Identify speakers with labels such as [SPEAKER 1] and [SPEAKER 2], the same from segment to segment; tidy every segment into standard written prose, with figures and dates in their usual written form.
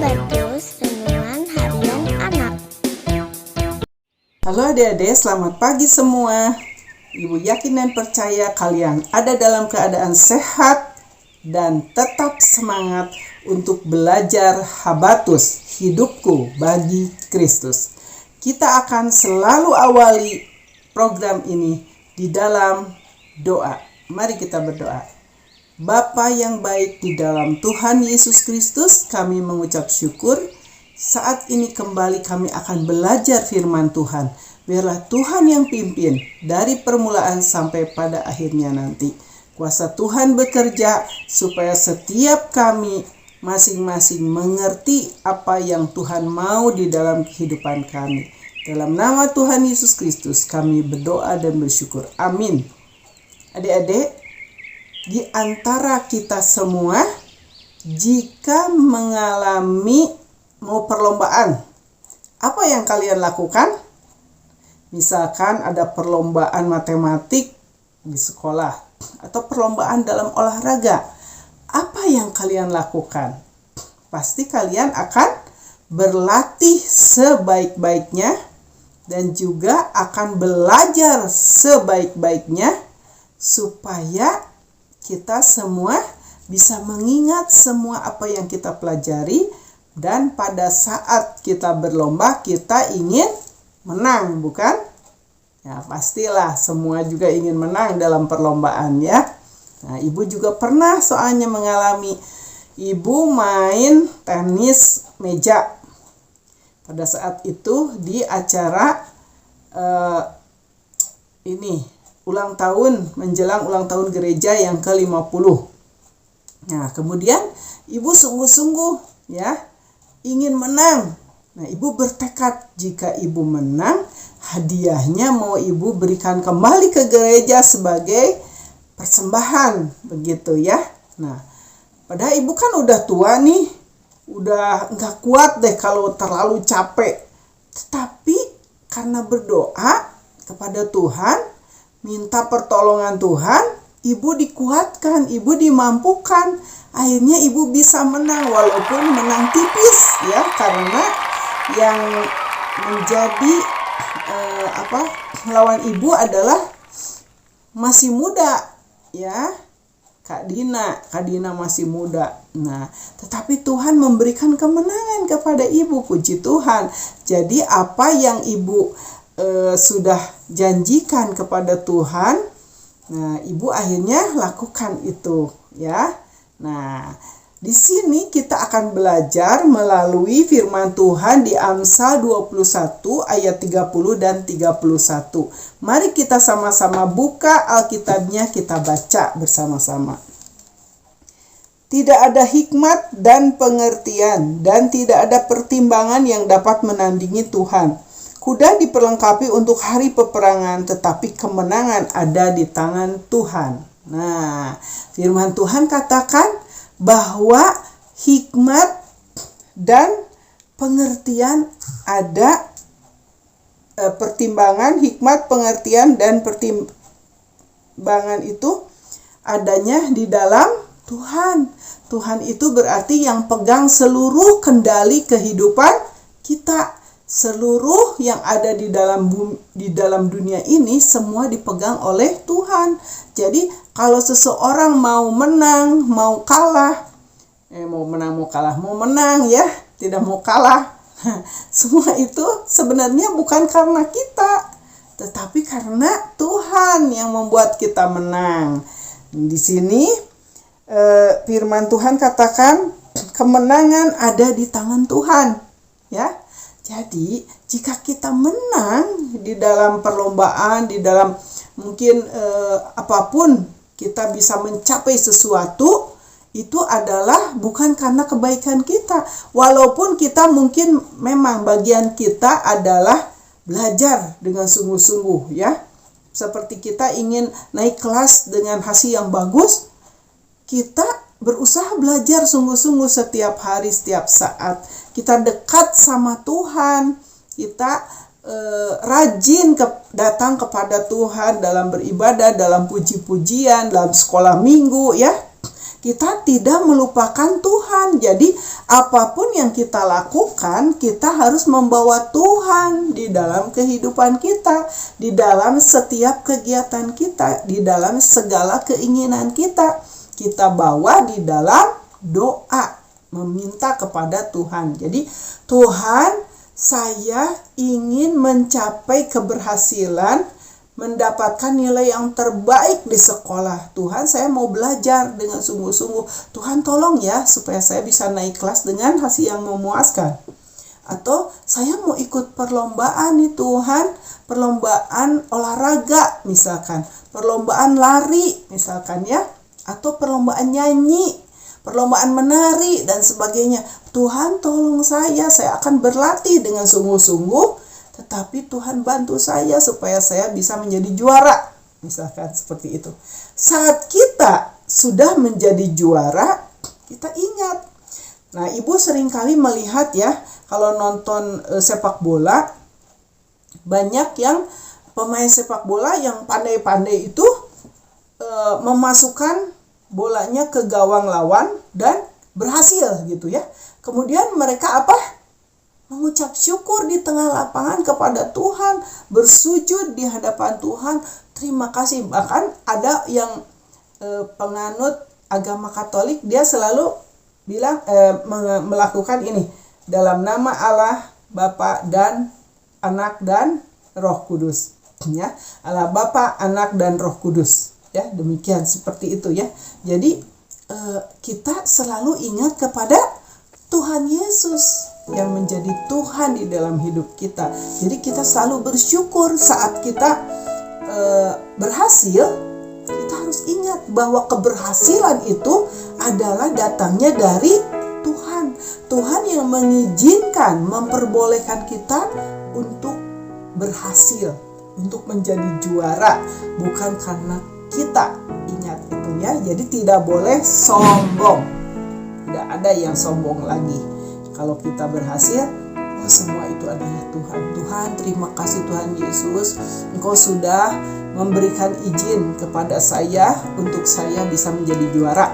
[SPEAKER 1] Radius Renungan Harian Anak.
[SPEAKER 2] Halo adik-adik, selamat pagi semua. Ibu yakin dan percaya kalian ada dalam keadaan sehat dan tetap semangat untuk belajar Habatus, hidupku bagi Kristus. Kita akan selalu awali program ini di dalam doa. Mari kita berdoa. Bapa yang baik di dalam Tuhan Yesus Kristus, kami mengucap syukur. Saat ini kembali kami akan belajar firman Tuhan. Biarlah Tuhan yang pimpin dari permulaan sampai pada akhirnya nanti. Kuasa Tuhan bekerja supaya setiap kami masing-masing mengerti apa yang Tuhan mau di dalam kehidupan kami. Dalam nama Tuhan Yesus Kristus kami berdoa dan bersyukur. Amin. Adik-adik, di antara kita semua, jika mengalami perlombaan, apa yang kalian lakukan? Misalkan ada perlombaan matematik di sekolah atau perlombaan dalam olahraga, apa yang kalian lakukan? Pasti kalian akan berlatih sebaik-baiknya dan juga akan belajar sebaik-baiknya supaya kita semua bisa mengingat semua apa yang kita pelajari, dan pada saat kita berlomba kita ingin menang, bukan? Ya, pastilah semua juga ingin menang dalam perlombaan ya. Nah, ibu juga pernah soalnya mengalami ibu main tenis meja. Pada saat itu di acara menjelang ulang tahun gereja yang ke-50. Nah, kemudian ibu sungguh-sungguh ya ingin menang. Nah, ibu bertekad jika ibu menang, hadiahnya mau ibu berikan kembali ke gereja sebagai persembahan, begitu ya. Nah, padahal ibu kan udah tua nih, udah nggak kuat deh kalau terlalu capek. Tetapi karena berdoa kepada Tuhan, minta pertolongan Tuhan, ibu dikuatkan, ibu dimampukan. Akhirnya ibu bisa menang walaupun menang tipis ya, karena yang menjadi lawan ibu adalah masih muda ya. Kak Dina masih muda. Nah, tetapi Tuhan memberikan kemenangan kepada ibu, puji Tuhan. Jadi apa yang ibu sudah janjikan kepada Tuhan, nah ibu akhirnya lakukan itu ya. Nah, di sini kita akan belajar melalui firman Tuhan di Amsal 21 ayat 30 dan 31. Mari kita sama-sama buka Alkitabnya, kita baca bersama-sama. Tidak ada hikmat dan pengertian, dan tidak ada pertimbangan yang dapat menandingi Tuhan. Kuda diperlengkapi untuk hari peperangan, tetapi kemenangan ada di tangan Tuhan. Nah, firman Tuhan katakan bahwa hikmat dan pengertian ada, pertimbangan, hikmat, pengertian, dan pertimbangan itu adanya di dalam Tuhan. Tuhan itu berarti yang pegang seluruh kendali kehidupan kita. Seluruh yang ada di dalam dunia ini semua dipegang oleh Tuhan. Jadi kalau seseorang mau menang, mau kalah, mau menang ya, tidak mau kalah. Semua itu sebenarnya bukan karena kita, tetapi karena Tuhan yang membuat kita menang. Di sini firman Tuhan katakan kemenangan ada di tangan Tuhan ya. Jadi, jika kita menang di dalam perlombaan, di dalam mungkin apapun, kita bisa mencapai sesuatu, itu adalah bukan karena kebaikan kita. Walaupun kita mungkin memang bagian kita adalah belajar dengan sungguh-sungguh ya. Seperti kita ingin naik kelas dengan hasil yang bagus, kita berusaha belajar sungguh-sungguh setiap hari, setiap saat. Kita dekat sama Tuhan, kita rajin datang kepada Tuhan dalam beribadah, dalam puji-pujian, dalam sekolah minggu ya. kita tidak melupakan Tuhan. Jadi apapun yang kita lakukan, kita harus membawa Tuhan di dalam kehidupan kita, di dalam setiap kegiatan kita, di dalam segala keinginan kita. Kita bawa di dalam doa, meminta kepada Tuhan. Jadi Tuhan, saya ingin mencapai keberhasilan, mendapatkan nilai yang terbaik di sekolah. Tuhan, saya mau belajar dengan sungguh-sungguh. Tuhan tolong ya, supaya saya bisa naik kelas dengan hasil yang memuaskan. Atau saya mau ikut perlombaan nih Tuhan, perlombaan olahraga misalkan, perlombaan lari misalkan ya, atau perlombaan nyanyi, perlombaan menari dan sebagainya. Tuhan tolong saya akan berlatih dengan sungguh-sungguh, tetapi Tuhan bantu saya supaya saya bisa menjadi juara. Misalkan seperti itu. Saat kita sudah menjadi juara, kita ingat. Nah, Ibu seringkali melihat ya, kalau nonton sepak bola, banyak yang pemain sepak bola yang pandai-pandai itu memasukkan bolanya ke gawang lawan dan berhasil gitu ya. Kemudian mereka mengucap syukur di tengah lapangan kepada Tuhan, bersujud di hadapan Tuhan, terima kasih. Bahkan ada yang penganut agama Katolik, dia selalu bilang melakukan ini dalam nama Allah, Bapa dan Anak dan Roh Kudus ya. Allah Bapa, Anak dan Roh Kudus. Ya, demikian seperti itu ya. Jadi kita selalu ingat kepada Tuhan Yesus yang menjadi Tuhan di dalam hidup kita. Jadi kita selalu bersyukur saat kita berhasil. Kita harus ingat bahwa keberhasilan itu adalah datangnya dari Tuhan. Tuhan yang mengizinkan, memperbolehkan kita untuk berhasil, untuk menjadi juara, bukan karena kita. Ingat itu ya. Jadi tidak boleh sombong. Tidak ada yang sombong lagi. Kalau kita berhasil, semua itu adalah Tuhan. Tuhan, terima kasih Tuhan Yesus, Engkau sudah memberikan izin kepada saya untuk saya bisa menjadi juara,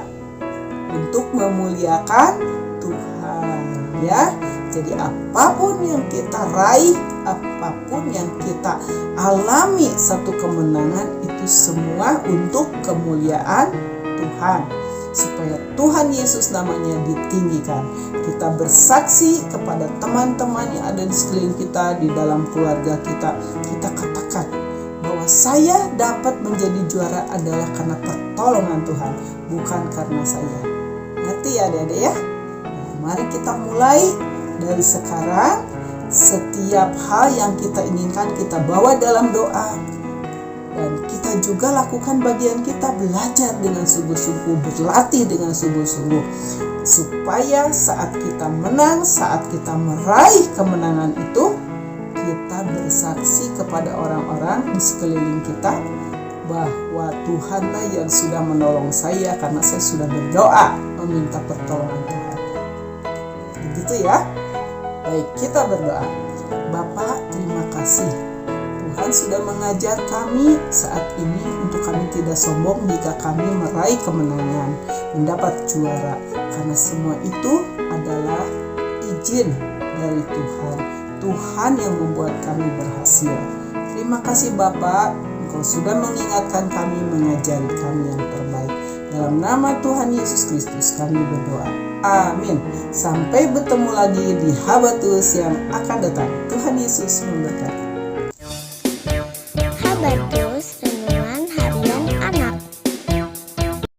[SPEAKER 2] untuk memuliakan Tuhan ya. Jadi apapun yang kita raih, apapun yang kita alami, satu kemenangan itu semua untuk kemuliaan Tuhan. Supaya Tuhan Yesus namanya ditinggikan. Kita bersaksi kepada teman-teman yang ada di sekeliling kita, di dalam keluarga kita. Kita katakan bahwa saya dapat menjadi juara adalah karena pertolongan Tuhan, bukan karena saya. Ngerti ya adik-adik ya? Nah, mari kita mulai dari sekarang. Setiap hal yang kita inginkan kita bawa dalam doa. Dan kita juga lakukan bagian kita, belajar dengan sungguh-sungguh, berlatih dengan sungguh-sungguh. Supaya saat kita menang, saat kita meraih kemenangan itu, kita bersaksi kepada orang-orang di sekeliling kita bahwa Tuhanlah yang sudah menolong saya karena saya sudah berdoa meminta pertolongan Tuhan. Begitu ya. Baik, kita berdoa. Bapa, terima kasih. Tuhan sudah mengajar kami saat ini untuk kami tidak sombong jika kami meraih kemenangan, mendapat juara. Karena semua itu adalah izin dari Tuhan. Tuhan yang membuat kami berhasil. Terima kasih Bapak, Engkau sudah mengingatkan kami, mengajari kami yang terbaik. Dalam nama Tuhan Yesus Kristus kami berdoa. Amin. Sampai bertemu lagi di Habatus yang akan datang. Tuhan Yesus memberkati.